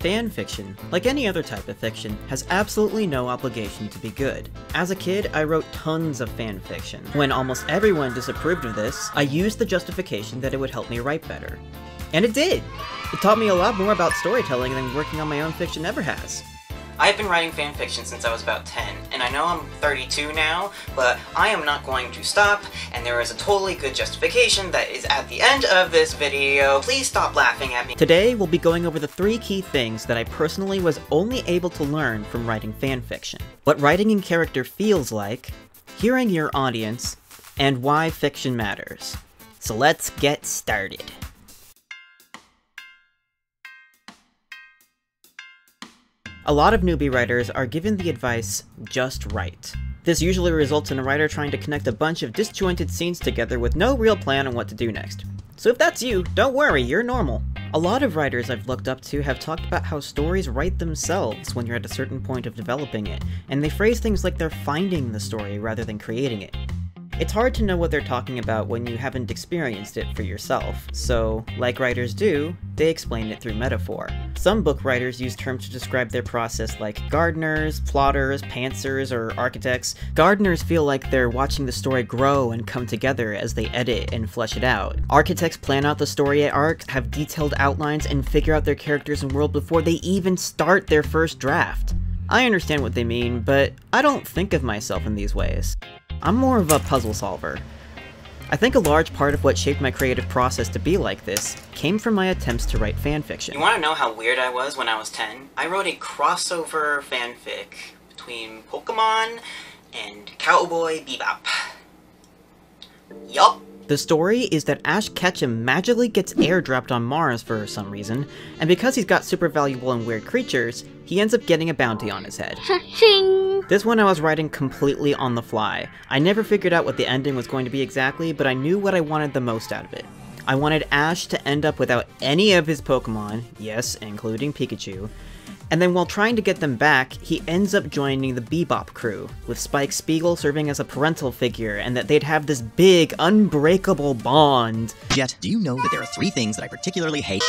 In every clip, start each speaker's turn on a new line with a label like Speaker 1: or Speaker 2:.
Speaker 1: Fanfiction, like any other type of fiction, has absolutely no obligation to be good. As a kid, I wrote tons of fanfiction. When almost everyone disapproved of this, I used the justification that it would help me write better. And it did! It taught me a lot more about storytelling than working on my own fiction ever has. I've been writing fanfiction since I was about 10, and I know I'm 32 now, but I am not going to stop, and there is a totally good justification that is at the end of this video. Please stop laughing at me. Today, we'll be going over the 3 key things that I personally was only able to learn from writing fanfiction. What writing in character feels like, hearing your audience, and why fiction matters. So let's get started. A lot of newbie writers are given the advice, just write. This usually results in a writer trying to connect a bunch of disjointed scenes together with no real plan on what to do next. So if that's you, don't worry, you're normal. A lot of writers I've looked up to have talked about how stories write themselves when you're at a certain point of developing it, and they phrase things like they're finding the story rather than creating it. It's hard to know what they're talking about when you haven't experienced it for yourself, so, like writers do, they explain it through metaphor. Some book writers use terms to describe their process like gardeners, plotters, pantsers, or architects. Gardeners feel like they're watching the story grow and come together as they edit and flesh it out. Architects plan out the story at arcs, have detailed outlines, and figure out their characters and world before they even start their first draft. I understand what they mean, but I don't think of myself in these ways. I'm more of a puzzle solver. I think a large part of what shaped my creative process to be like this came from my attempts to write fanfiction. You want to know how weird I was when I was 10? I wrote a crossover fanfic between Pokemon and Cowboy Bebop. Yup. The story is that Ash Ketchum magically gets airdropped on Mars for some reason, and because he's got super valuable and weird creatures, he ends up getting a bounty on his head. This one I was writing completely on the fly. I never figured out what the ending was going to be exactly, but I knew what I wanted the most out of it. I wanted Ash to end up without any of his Pokemon, yes, including Pikachu, and then while trying to get them back, he ends up joining the Bebop crew, with Spike Spiegel serving as a parental figure, and that they'd have this big, unbreakable bond.
Speaker 2: Jet, do you know that there are 3 things that I particularly hate?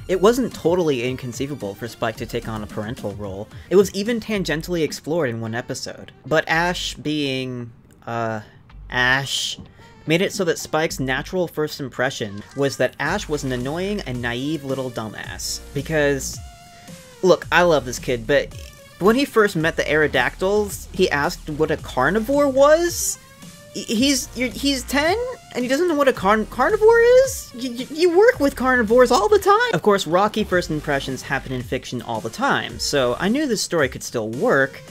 Speaker 1: It wasn't totally inconceivable for Spike to take on a parental role. It was even tangentially explored in one episode. But Ash being, Ash, made it so that Spike's natural first impression was that Ash was an annoying and naive little dumbass. Because, look, I love this kid, but when he first met the Aerodactyls, he asked what a carnivore was? He's 10, and he doesn't know what a carnivore is? You work with carnivores all the time! Of course, rocky first impressions happen in fiction all the time, so I knew this story could still work,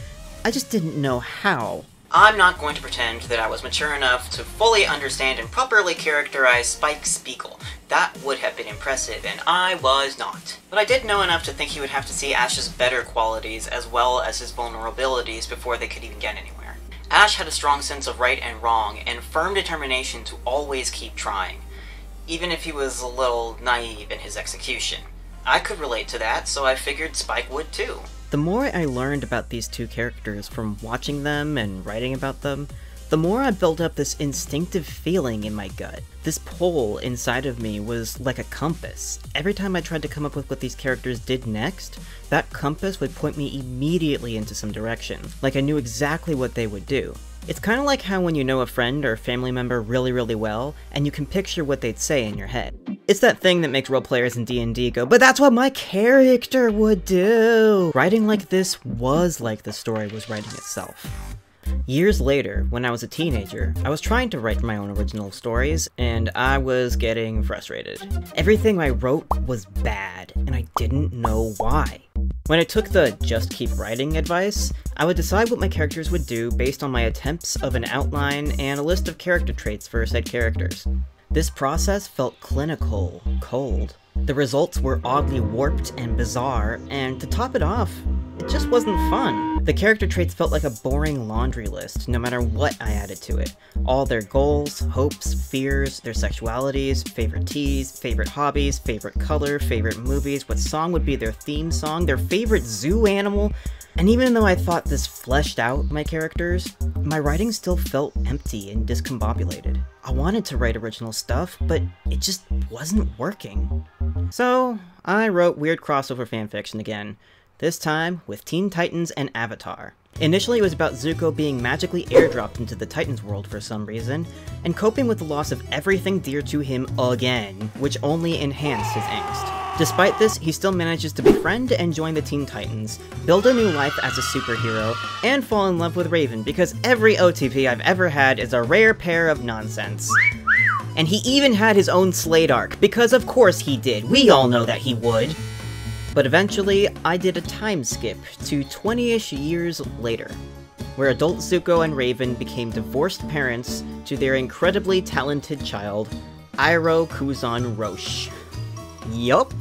Speaker 1: I just didn't know how. I'm not going to pretend that I was mature enough to fully understand and properly characterize Spike Spiegel. That would have been impressive, and I was not. But I did know enough to think he would have to see Ash's better qualities as well as his vulnerabilities before they could even get anywhere. Ash had a strong sense of right and wrong, and firm determination to always keep trying, even if he was a little naive in his execution. I could relate to that, so I figured Spike would too. The more I learned about these 2 characters from watching them and writing about them, the more I built up this instinctive feeling in my gut. This pull inside of me was like a compass. Every time I tried to come up with what these characters did next, that compass would point me immediately into some direction, like I knew exactly what they would do. It's kind of like how when you know a friend or family member really, really well, and you can picture what they'd say in your head. It's that thing that makes role players in D&D go, but that's what my character would do! Writing like this was like the story was writing itself. Years later, when I was a teenager, I was trying to write my own original stories, and I was getting frustrated. Everything I wrote was bad, and I didn't know why. When I took the just keep writing advice, I would decide what my characters would do based on my attempts of an outline and a list of character traits for said characters. This process felt clinical, cold. The results were oddly warped and bizarre, and to top it off, it just wasn't fun. The character traits felt like a boring laundry list, no matter what I added to it. All their goals, hopes, fears, their sexualities, favorite teas, favorite hobbies, favorite color, favorite movies, what song would be their theme song, their favorite zoo animal. And even though I thought this fleshed out my characters, my writing still felt empty and discombobulated. I wanted to write original stuff, but it just wasn't working. So, I wrote weird crossover fanfiction again, this time with Teen Titans and Avatar. Initially it was about Zuko being magically airdropped into the Titans world for some reason, and coping with the loss of everything dear to him again, which only enhanced his angst. Despite this, he still manages to befriend and join the Teen Titans, build a new life as a superhero, and fall in love with Raven because every OTP I've ever had is a rare pair of nonsense. And he even had his own Slade arc, because of course he did, we all know that he would. But eventually, I did a time skip to 20-ish years later, where adult Zuko and Raven became divorced parents to their incredibly talented child, Iroh Kuzan Roche. Yup.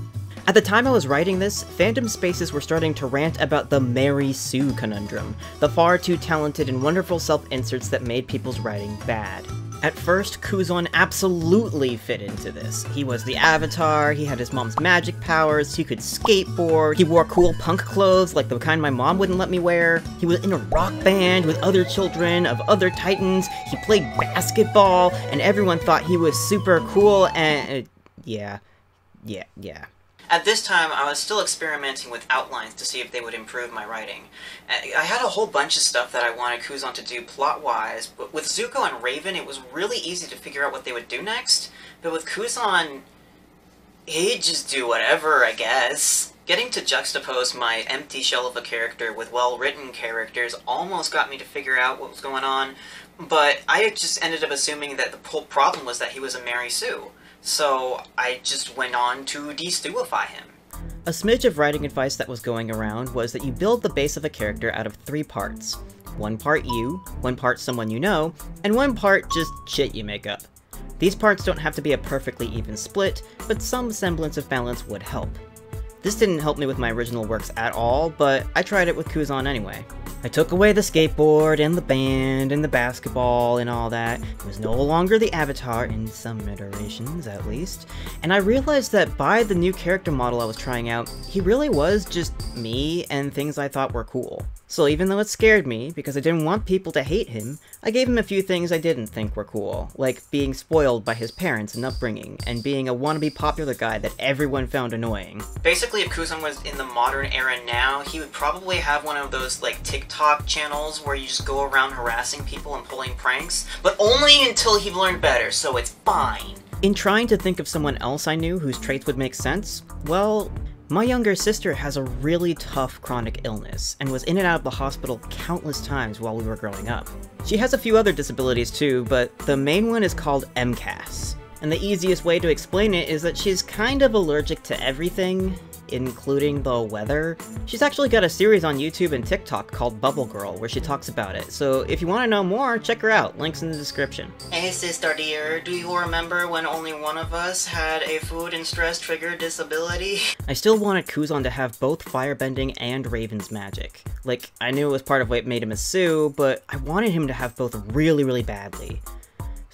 Speaker 1: At the time I was writing this, fandom spaces were starting to rant about the Mary Sue conundrum, the far too talented and wonderful self-inserts that made people's writing bad. At first, Kuzan absolutely fit into this. He was the Avatar, he had his mom's magic powers, he could skateboard, he wore cool punk clothes like the kind my mom wouldn't let me wear, he was in a rock band with other children of other Titans, he played basketball, and everyone thought he was super cool and... yeah. At this time, I was still experimenting with outlines to see if they would improve my writing. I had a whole bunch of stuff that I wanted Kuzan to do plot-wise, but with Zuko and Raven, it was really easy to figure out what they would do next. But with Kuzan, he'd just do whatever, I guess. Getting to juxtapose my empty shell of a character with well-written characters almost got me to figure out what was going on, but I just ended up assuming that the whole problem was that he was a Mary Sue. So I just went on to de-stewify him. A smidge of writing advice that was going around was that you build the base of a character out of 3 parts. 1 part you, 1 part someone you know, and 1 part just shit you make up. These parts don't have to be a perfectly even split, but some semblance of balance would help. This didn't help me with my original works at all, but I tried it with Kuzan anyway. I took away the skateboard, and the band, and the basketball, and all that. It was no longer the Avatar, in some iterations at least, and I realized that by the new character model I was trying out, he really was just me and things I thought were cool. So even though it scared me, because I didn't want people to hate him, I gave him a few things I didn't think were cool, like being spoiled by his parents and upbringing, and being a wannabe popular guy that everyone found annoying. Basically, if Kuzan was in the modern era now, he would probably have one of those, like, TikTok channels where you just go around harassing people and pulling pranks, but only until he learned better, so it's fine. In trying to think of someone else I knew whose traits would make sense, well, my younger sister has a really tough chronic illness, and was in and out of the hospital countless times while we were growing up. She has a few other disabilities too, but the main one is called MCAS. And the easiest way to explain it is that she's kind of allergic to everything, including the weather. She's actually got a series on YouTube and TikTok called Bubble Girl, where she talks about it, so if you want to know more, check her out, links in the description. Hey sister dear, do you remember when only one of us had a food and stress trigger disability? I still wanted Kuzan to have both firebending and Raven's magic. Like, I knew it was part of what made him a Sue, but I wanted him to have both really, really badly.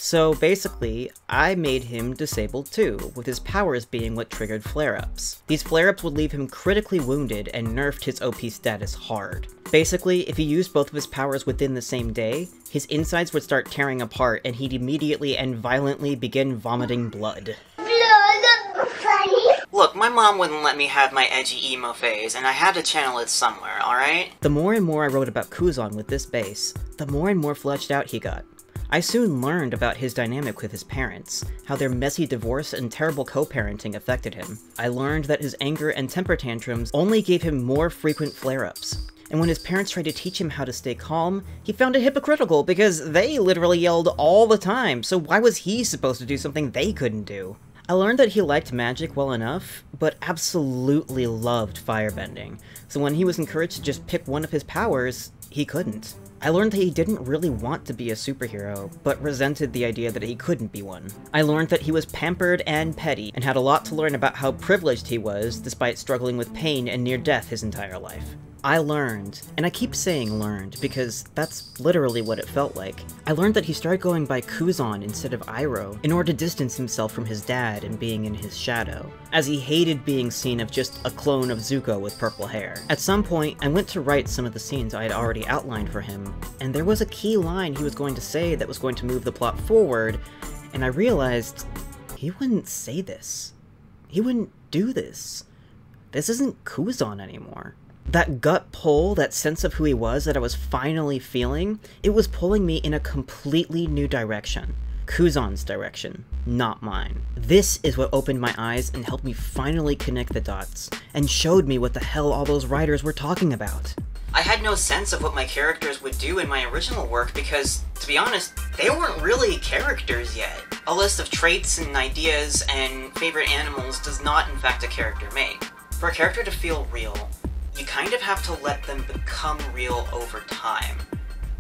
Speaker 1: So basically, I made him disabled too, with his powers being what triggered flare-ups. These flare-ups would leave him critically wounded and nerfed his OP status hard. Basically, if he used both of his powers within the same day, his insides would start tearing apart and he'd immediately and violently begin vomiting blood. Look, my mom wouldn't let me have my edgy emo phase, and I had to channel it somewhere, alright? The more and more I wrote about Kuzan with this base, the more and more fleshed out he got. I soon learned about his dynamic with his parents, how their messy divorce and terrible co-parenting affected him. I learned that his anger and temper tantrums only gave him more frequent flare-ups. And when his parents tried to teach him how to stay calm, he found it hypocritical because they literally yelled all the time, so why was he supposed to do something they couldn't do? I learned that he liked magic well enough, but absolutely loved firebending, so when he was encouraged to just pick one of his powers, he couldn't. I learned that he didn't really want to be a superhero, but resented the idea that he couldn't be one. I learned that he was pampered and petty, and had a lot to learn about how privileged he was, despite struggling with pain and near death his entire life. I learned, and I keep saying learned because that's literally what it felt like. I learned that he started going by Kuzan instead of Iroh in order to distance himself from his dad and being in his shadow, as he hated being seen as just a clone of Zuko with purple hair. At some point, I went to write some of the scenes I had already outlined for him, and there was a key line he was going to say that was going to move the plot forward, and I realized he wouldn't say this. He wouldn't do this. This isn't Kuzan anymore. That gut pull, that sense of who he was that I was finally feeling, it was pulling me in a completely new direction. Kuzan's direction, not mine. This is what opened my eyes and helped me finally connect the dots, and showed me what the hell all those writers were talking about. I had no sense of what my characters would do in my original work because, to be honest, they weren't really characters yet. A list of traits and ideas and favorite animals does not in fact a character make. For a character to feel real, you kind of have to let them become real over time,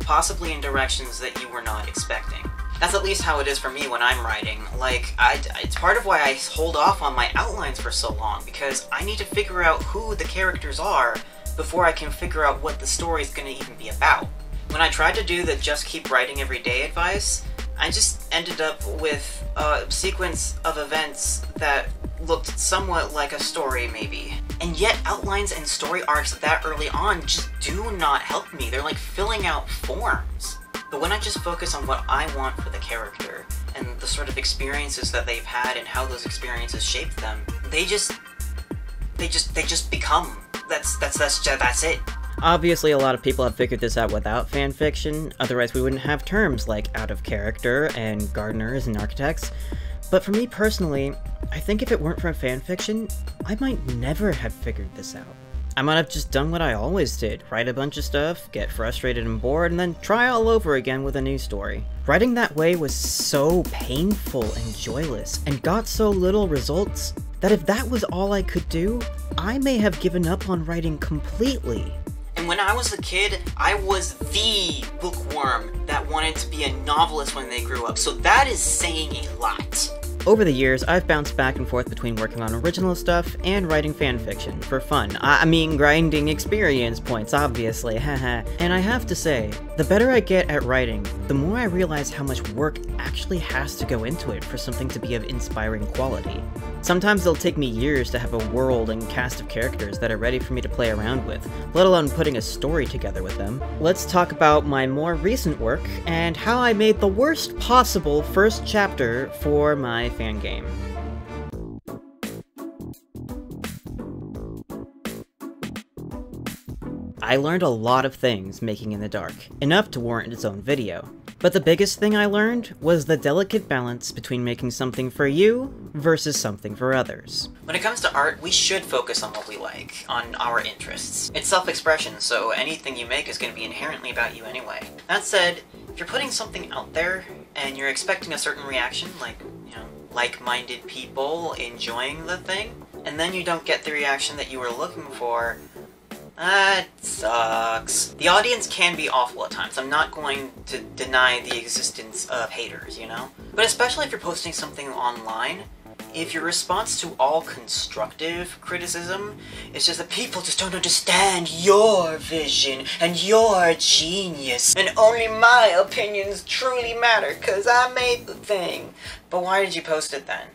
Speaker 1: possibly in directions that you were not expecting. That's at least how it is for me when I'm writing. Like, it's part of why I hold off on my outlines for so long, because I need to figure out who the characters are before I can figure out what the story's gonna even be about. When I tried to do the just keep writing every day advice, I just ended up with a sequence of events that looked somewhat like a story, maybe. And yet, outlines and story arcs that early on just do not help me. They're like filling out forms. But when I just focus on what I want for the character, and the sort of experiences that they've had and how those experiences shaped them, they just become. That's it. Obviously, a lot of people have figured this out without fanfiction, otherwise we wouldn't have terms like out of character and gardeners and architects. But for me personally, I think if it weren't for fanfiction, I might never have figured this out. I might have just done what I always did, write a bunch of stuff, get frustrated and bored, and then try all over again with a new story. Writing that way was so painful and joyless, and got so little results, that if that was all I could do, I may have given up on writing completely. And when I was a kid, I was the bookworm that wanted to be a novelist when they grew up, so that is saying a lot. Over the years, I've bounced back and forth between working on original stuff and writing fanfiction for fun. I mean, grinding experience points, obviously, haha. And I have to say, the better I get at writing, the more I realize how much work actually has to go into it for something to be of inspiring quality. Sometimes it'll take me years to have a world and cast of characters that are ready for me to play around with, let alone putting a story together with them. Let's talk about my more recent work, and how I made the worst possible first chapter for my fan game. I learned a lot of things making In the Dark, enough to warrant its own video. But the biggest thing I learned was the delicate balance between making something for you versus something for others. When it comes to art, we should focus on what we like, on our interests. It's self-expression, so anything you make is going to be inherently about you anyway. That said, if you're putting something out there and you're expecting a certain reaction, like, you know, like-minded people enjoying the thing, and then you don't get the reaction that you were looking for, that sucks. The audience can be awful at times. I'm not going to deny the existence of haters, you know? But especially if you're posting something online, if your response to all constructive criticism is just that people just don't understand your vision and your genius, and only my opinions truly matter because I made the thing. But why did you post it then?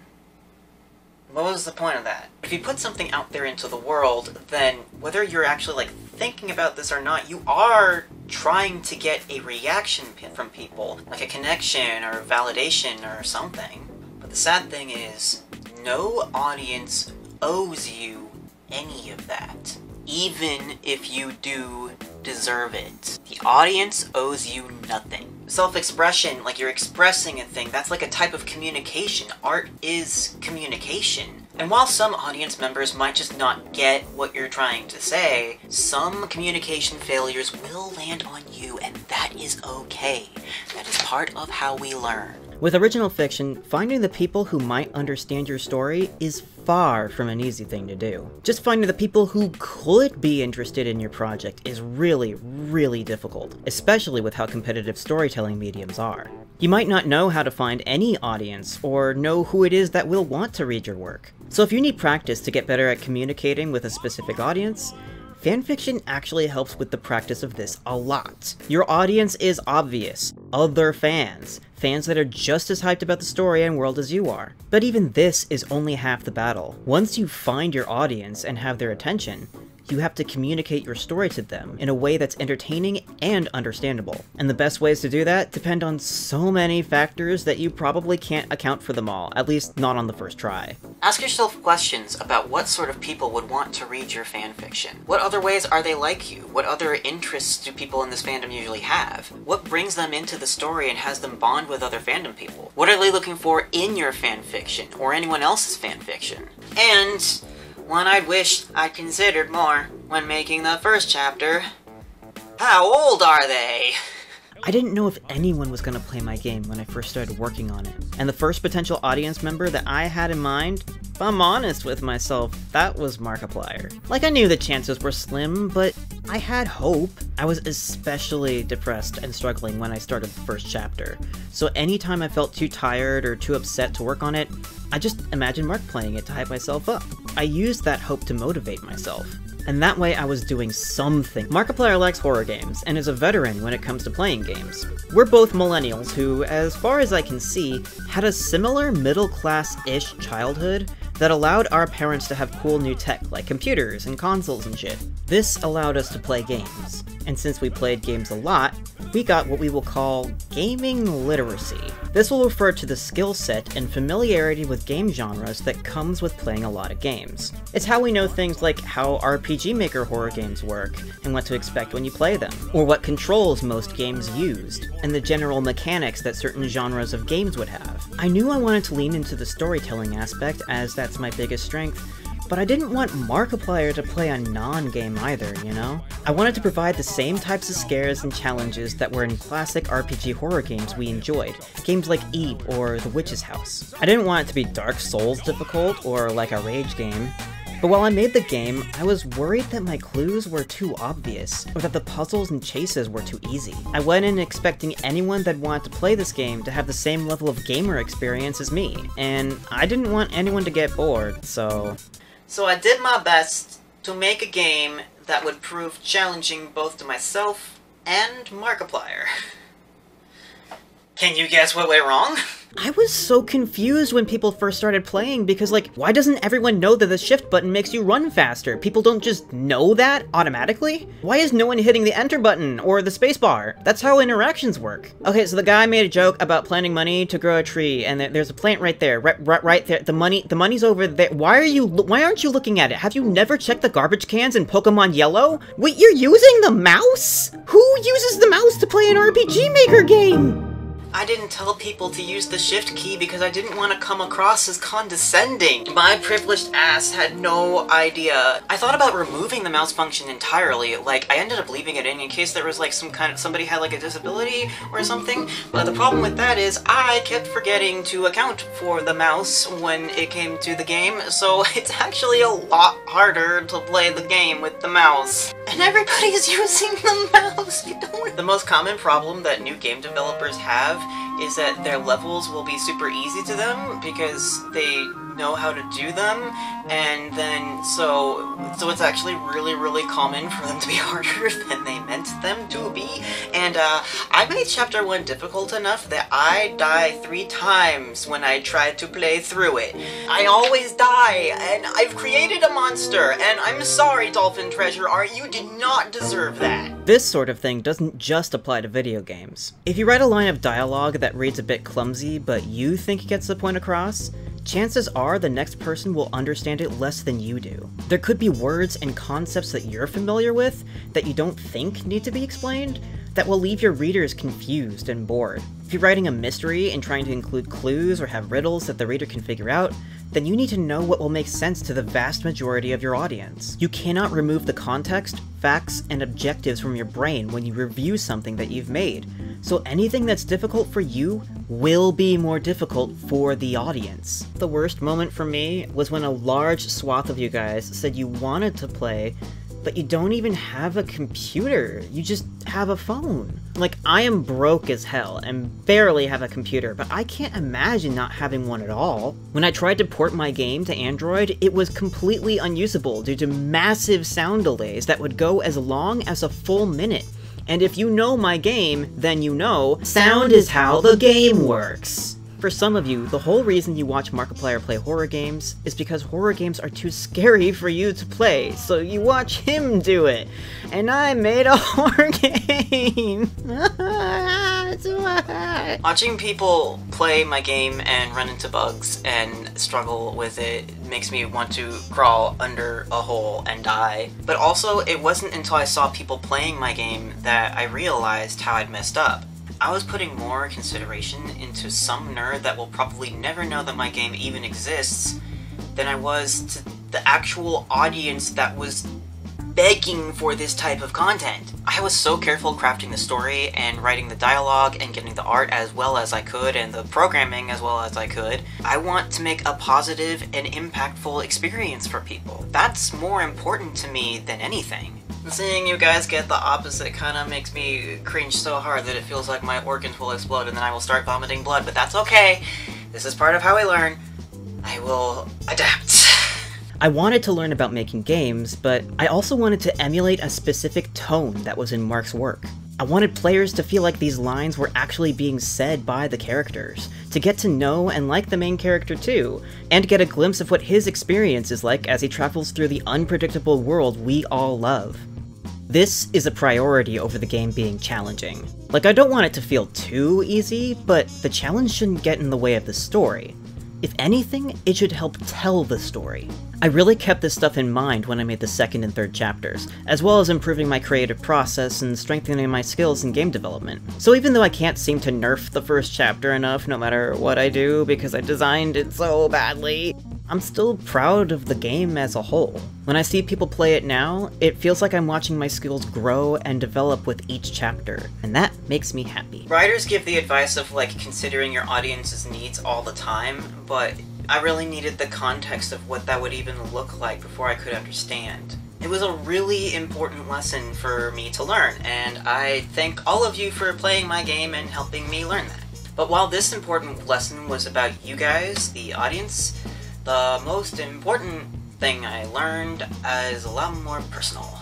Speaker 1: What was the point of that? If you put something out there into the world, then whether you're actually like thinking about this or not, you are trying to get a reaction from people, like a connection or validation or something. But the sad thing is, no audience owes you any of that, even if you do deserve it. The audience owes you nothing. Self-expression, like you're expressing a thing, that's like a type of communication. Art is communication. And while some audience members might just not get what you're trying to say, some communication failures will land on you, and that is okay. That is part of how we learn. With original fiction, finding the people who might understand your story is far from an easy thing to do. Just finding the people who could be interested in your project is really, really difficult, especially with how competitive storytelling mediums are. You might not know how to find any audience, or know who it is that will want to read your work. So if you need practice to get better at communicating with a specific audience, Fanfiction actually helps with the practice of this a lot. Your audience is obvious. Other fans. Fans that are just as hyped about the story and world as you are. But even this is only half the battle. Once you find your audience and have their attention, you have to communicate your story to them in a way that's entertaining and understandable. And the best ways to do that depend on so many factors that you probably can't account for them all, at least not on the first try. Ask yourself questions about what sort of people would want to read your fanfiction. What other ways are they like you? What other interests do people in this fandom usually have? What brings them into the story and has them bond with other fandom people? What are they looking for in your fanfiction, or anyone else's fanfiction? And one I'd wish I'd considered more when making the first chapter. How old are they? I didn't know if anyone was gonna play my game when I first started working on it. And the first potential audience member that I had in mind, if I'm honest with myself, that was Markiplier. Like, I knew the chances were slim, but I had hope. I was especially depressed and struggling when I started the first chapter. So anytime I felt too tired or too upset to work on it, I just imagined Mark playing it to hype myself up. I used that hope to motivate myself. And that way I was doing something. Markiplier likes horror games, and is a veteran when it comes to playing games. We're both millennials who, as far as I can see, had a similar middle-class-ish childhood that allowed our parents to have cool new tech like computers and consoles and shit. This allowed us to play games. And since we played games a lot, we got what we will call gaming literacy. This will refer to the skill set and familiarity with game genres that comes with playing a lot of games. It's how we know things like how RPG Maker horror games work, and what to expect when you play them, or what controls most games used, and the general mechanics that certain genres of games would have. I knew I wanted to lean into the storytelling aspect, as that's my biggest strength, but I didn't want Markiplier to play a non-game either, you know? I wanted to provide the same types of scares and challenges that were in classic RPG horror games we enjoyed, games like Itty or The Witch's House. I didn't want it to be Dark Souls difficult or like a Rage game. But while I made the game, I was worried that my clues were too obvious, or that the puzzles and chases were too easy. I went in expecting anyone that wanted to play this game to have the same level of gamer experience as me, and I didn't want anyone to get bored, so I did my best to make a game that would prove challenging both to myself and Markiplier. Can you guess what went wrong? I was so confused when people first started playing because, like, why doesn't everyone know that the shift button makes you run faster? People don't just know that automatically? Why is no one hitting the enter button or the space bar? That's how interactions work. Okay, so the guy made a joke about planting money to grow a tree, and there's a plant right there, right there. The money's over there. Why aren't you looking at it? Have you never checked the garbage cans in Pokemon Yellow? Wait, you're using the mouse? Who uses the mouse to play an RPG Maker game? I didn't tell people to use the shift key because I didn't want to come across as condescending. My privileged ass had no idea. I thought about removing the mouse function entirely. Like, I ended up leaving it in case there was like somebody had like a disability or something. But the problem with that is I kept forgetting to account for the mouse when it came to the game, so it's actually a lot harder to play the game with the mouse. And everybody's using the mouse. The most common problem that new game developers have is that their levels will be super easy to them because they know how to do them, and then so it's actually really common for them to be harder than they meant them to be. And I made chapter 1 difficult enough that I die 3 times when I tried to play through it. I always die, and I've created a monster, and I'm sorry, Dolphin Treasure Art, you did not deserve that. This sort of thing doesn't just apply to video games. If you write a line of dialogue that reads a bit clumsy but you think it gets the point across, chances are the next person will understand it less than you do. There could be words and concepts that you're familiar with that you don't think need to be explained that will leave your readers confused and bored. If you're writing a mystery and trying to include clues or have riddles that the reader can figure out, then you need to know what will make sense to the vast majority of your audience. You cannot remove the context, facts, and objectives from your brain when you review something that you've made, so anything that's difficult for you will be more difficult for the audience. The worst moment for me was when a large swath of you guys said you wanted to play but you don't even have a computer. You just have a phone. Like, I am broke as hell and barely have a computer, but I can't imagine not having one at all. When I tried to port my game to Android, it was completely unusable due to massive sound delays that would go as long as a full minute. And if you know my game, then you know, sound is how the game works. For some of you, the whole reason you watch Markiplier play horror games is because horror games are too scary for you to play, so you watch him do it. And I made a horror game! Watching people play my game and run into bugs and struggle with it makes me want to crawl under a hole and die. But also, it wasn't until I saw people playing my game that I realized how I'd messed up. I was putting more consideration into some nerd that will probably never know that my game even exists than I was to the actual audience that was begging for this type of content. I was so careful crafting the story and writing the dialogue and getting the art as well as I could and the programming as well as I could. I want to make a positive and impactful experience for people. That's more important to me than anything. Seeing you guys get the opposite kind of makes me cringe so hard that it feels like my organs will explode and then I will start vomiting blood, but that's okay. This is part of how I learn. I will adapt. I wanted to learn about making games, but I also wanted to emulate a specific tone that was in Mark's work. I wanted players to feel like these lines were actually being said by the characters, to get to know and like the main character too, and get a glimpse of what his experience is like as he travels through the unpredictable world we all love. This is a priority over the game being challenging. Like, I don't want it to feel too easy, but the challenge shouldn't get in the way of the story. If anything, it should help tell the story. I really kept this stuff in mind when I made the second and third chapters, as well as improving my creative process and strengthening my skills in game development. So even though I can't seem to nerf the first chapter enough no matter what I do because I designed it so badly, I'm still proud of the game as a whole. When I see people play it now, it feels like I'm watching my skills grow and develop with each chapter, and that makes me happy. Writers give the advice of, like, considering your audience's needs all the time, but I really needed the context of what that would even look like before I could understand. It was a really important lesson for me to learn, and I thank all of you for playing my game and helping me learn that. But while this important lesson was about you guys, the audience, the most important thing I learned is a lot more personal.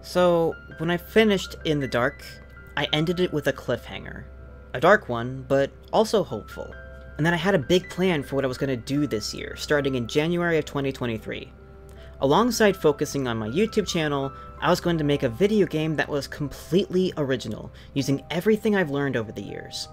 Speaker 1: So, when I finished In the Dark, I ended it with a cliffhanger. A dark one, but also hopeful. And then I had a big plan for what I was going to do this year, starting in January of 2023. Alongside focusing on my YouTube channel, I was going to make a video game that was completely original, using everything I've learned over the years.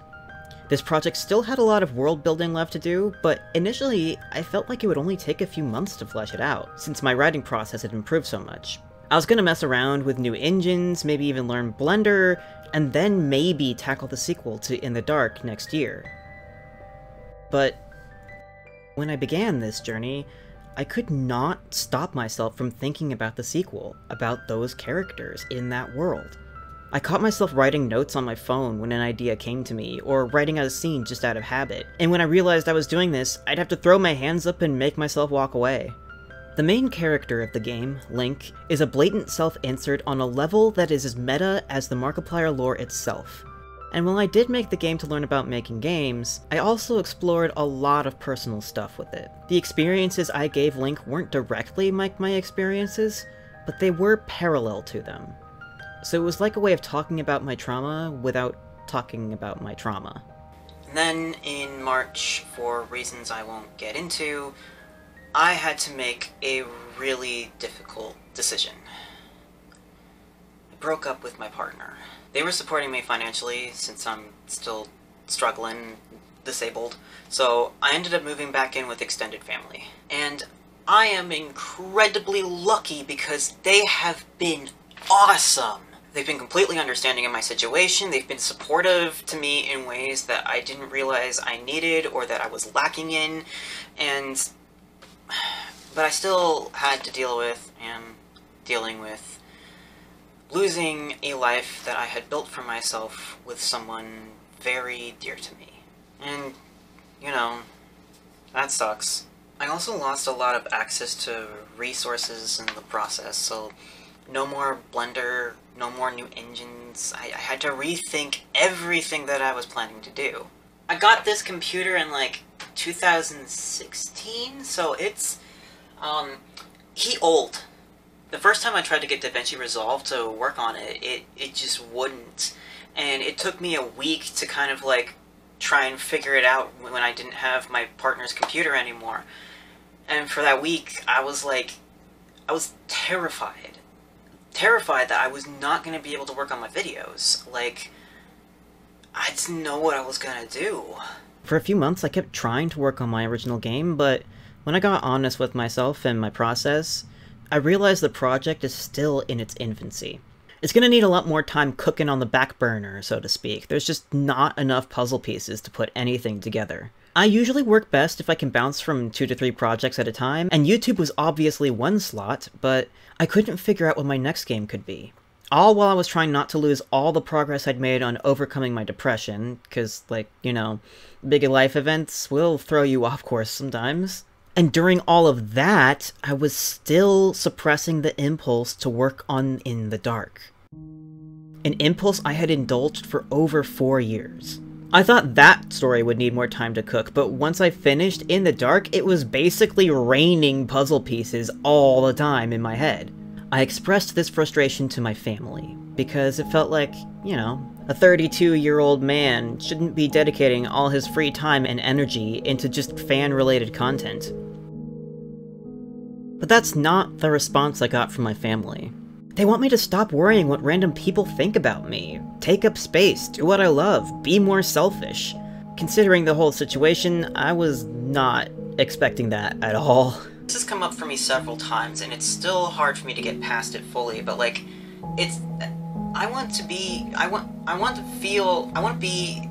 Speaker 1: This project still had a lot of world building left to do, but initially I felt like it would only take a few months to flesh it out, since my writing process had improved so much. I was going to mess around with new engines, maybe even learn Blender, and then maybe tackle the sequel to In the Dark next year. But when I began this journey, I could not stop myself from thinking about the sequel, about those characters in that world. I caught myself writing notes on my phone when an idea came to me, or writing out a scene just out of habit, and when I realized I was doing this, I'd have to throw my hands up and make myself walk away. The main character of the game, Link, is a blatant self-insert on a level that is as meta as the Markiplier lore itself. And while I did make the game to learn about making games, I also explored a lot of personal stuff with it. The experiences I gave Link weren't directly like my experiences, but they were parallel to them. So it was like a way of talking about my trauma without talking about my trauma. And then in March, for reasons I won't get into, I had to make a really difficult decision. I broke up with my partner. They were supporting me financially since I'm still struggling, disabled, so I ended up moving back in with extended family. And I am incredibly lucky because they have been awesome. They've been completely understanding of my situation, they've been supportive to me in ways that I didn't realize I needed or that I was lacking in, but I still had to deal with, and dealing with, losing a life that I had built for myself with someone very dear to me. And, you know, That sucks. I also lost a lot of access to resources in the process, so no more Blender, no more new engines. I had to rethink everything that I was planning to do. I got this computer in, like, 2016, so it's, old. The first time I tried to get DaVinci Resolve to work on it, it just wouldn't. And it took me a week to kind of, like, try and figure it out when I didn't have my partner's computer anymore. And for that week, I was terrified. Terrified that I was not going to be able to work on my videos. Like, I didn't know what I was going to do. For a few months, I kept trying to work on my original game, but when I got honest with myself and my process, I realized the project is still in its infancy. It's gonna need a lot more time cooking on the back burner, so to speak. There's just not enough puzzle pieces to put anything together. I usually work best if I can bounce from 2 to 3 projects at a time, and YouTube was obviously one slot, but I couldn't figure out what my next game could be. All while I was trying not to lose all the progress I'd made on overcoming my depression, cause, like, you know, big life events will throw you off course sometimes. And during all of that, I was still suppressing the impulse to work on In the Dark. An impulse I had indulged for over 4 years. I thought that story would need more time to cook, but once I finished In the Dark, it was basically raining puzzle pieces all the time in my head. I expressed this frustration to my family, because it felt like, you know, a 32-year-old man shouldn't be dedicating all his free time and energy into just fan-related content. But that's not the response I got from my family. They want me to stop worrying what random people think about me, take up space, do what I love, be more selfish. Considering the whole situation, I was not expecting that at all. This has come up for me several times, and it's still hard for me to get past it fully, but like, I want to be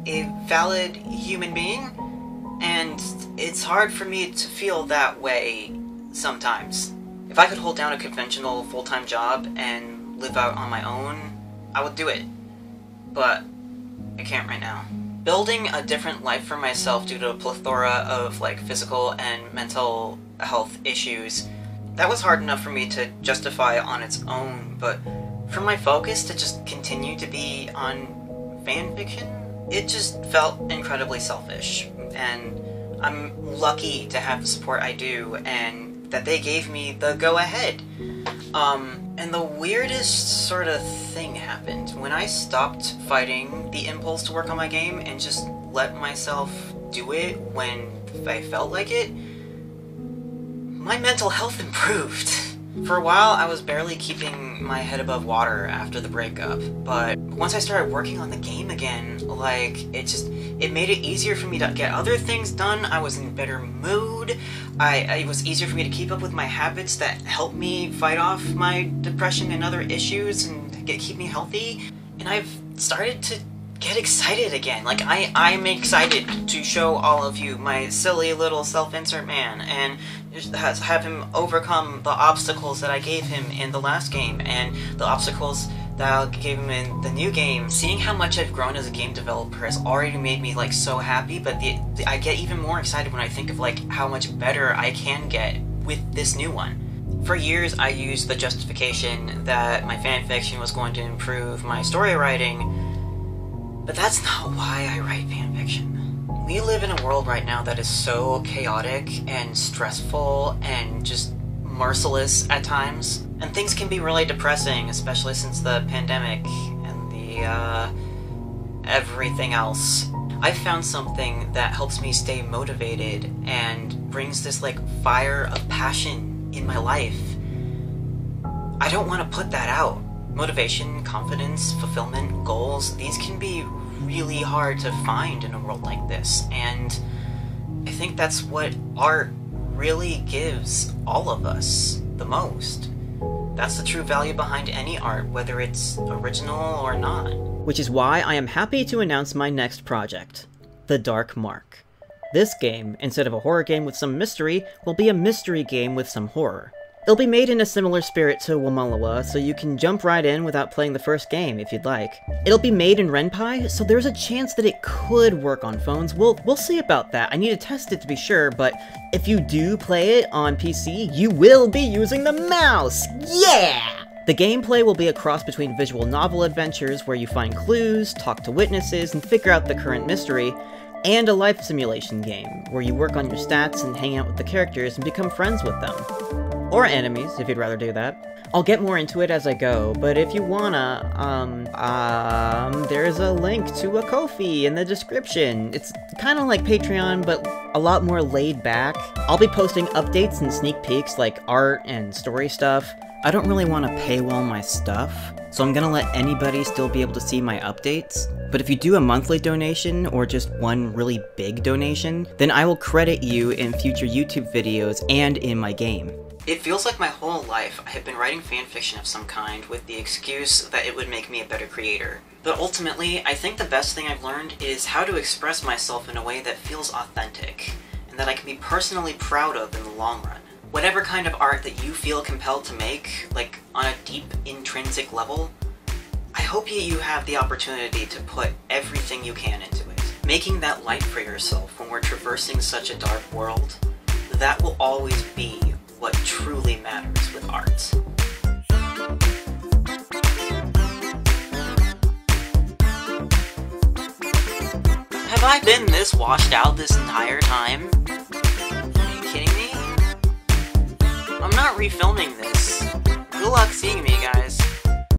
Speaker 1: a valid human being, and it's hard for me to feel that way sometimes. If I could hold down a conventional full-time job and live out on my own, I would do it. But I can't right now. Building a different life for myself due to a plethora of, like, physical and mental health issues, that was hard enough for me to justify on its own, but for my focus to just continue to be on fanfiction, it just felt incredibly selfish. And I'm lucky to have the support I do, and that they gave me the go-ahead. And the weirdest sort of thing happened. When I stopped fighting the impulse to work on my game and just let myself do it when I felt like it, my mental health improved. For a while, I was barely keeping my head above water after the breakup, but once I started working on the game again, like, it made it easier for me to get other things done. I was in a better mood. It was easier for me to keep up with my habits that helped me fight off my depression and other issues and keep me healthy. And I've started to get excited again. Like, I'm excited to show all of you my silly little self-insert man, and have him overcome the obstacles that I gave him in the last game, and the obstacles that I gave him in the new game. Seeing how much I've grown as a game developer has already made me, like, so happy, but I get even more excited when I think of, like, how much better I can get with this new one. For years, I used the justification that my fanfiction was going to improve my story writing, but that's not why I write fanfiction. We live in a world right now that is so chaotic and stressful and just merciless at times. And things can be really depressing, especially since the pandemic and the, everything else. I've found something that helps me stay motivated and brings this, like, fire of passion in my life. I don't want to put that out. Motivation, confidence, fulfillment, goals, these can be really hard to find in a world like this, and I think that's what art really gives all of us the most. That's the true value behind any art, whether it's original or not. Which is why I am happy to announce my next project, The Dark Mark. This game, instead of a horror game with some mystery, will be a mystery game with some horror. It'll be made in a similar spirit to Wamalawa, so you can jump right in without playing the first game if you'd like. It'll be made in Ren'Py, so there's a chance that it could work on phones. We'll see about that. I need to test it to be sure, but if you do play it on PC, you will be using the mouse! Yeah! The gameplay will be a cross between visual novel adventures where you find clues, talk to witnesses, and figure out the current mystery, and a life simulation game where you work on your stats and hang out with the characters and become friends with them. Or enemies, if you'd rather do that. I'll get more into it as I go, but if you wanna, there's a link to a Ko-fi in the description. It's kinda like Patreon, but a lot more laid back. I'll be posting updates and sneak peeks like art and story stuff. I don't really want to paywall my stuff, so I'm gonna let anybody still be able to see my updates. But if you do a monthly donation, or just one really big donation, then I will credit you in future YouTube videos and in my game. It feels like my whole life I have been writing fanfiction of some kind with the excuse that it would make me a better creator. But ultimately, I think the best thing I've learned is how to express myself in a way that feels authentic, and that I can be personally proud of in the long run. Whatever kind of art that you feel compelled to make, like on a deep, intrinsic level, I hope you have the opportunity to put everything you can into it. Making that light for yourself when we're traversing such a dark world, that will always be what truly matters with art. Have I been this washed out this entire time? Are you kidding me? I'm not refilming this. Good luck seeing me, guys.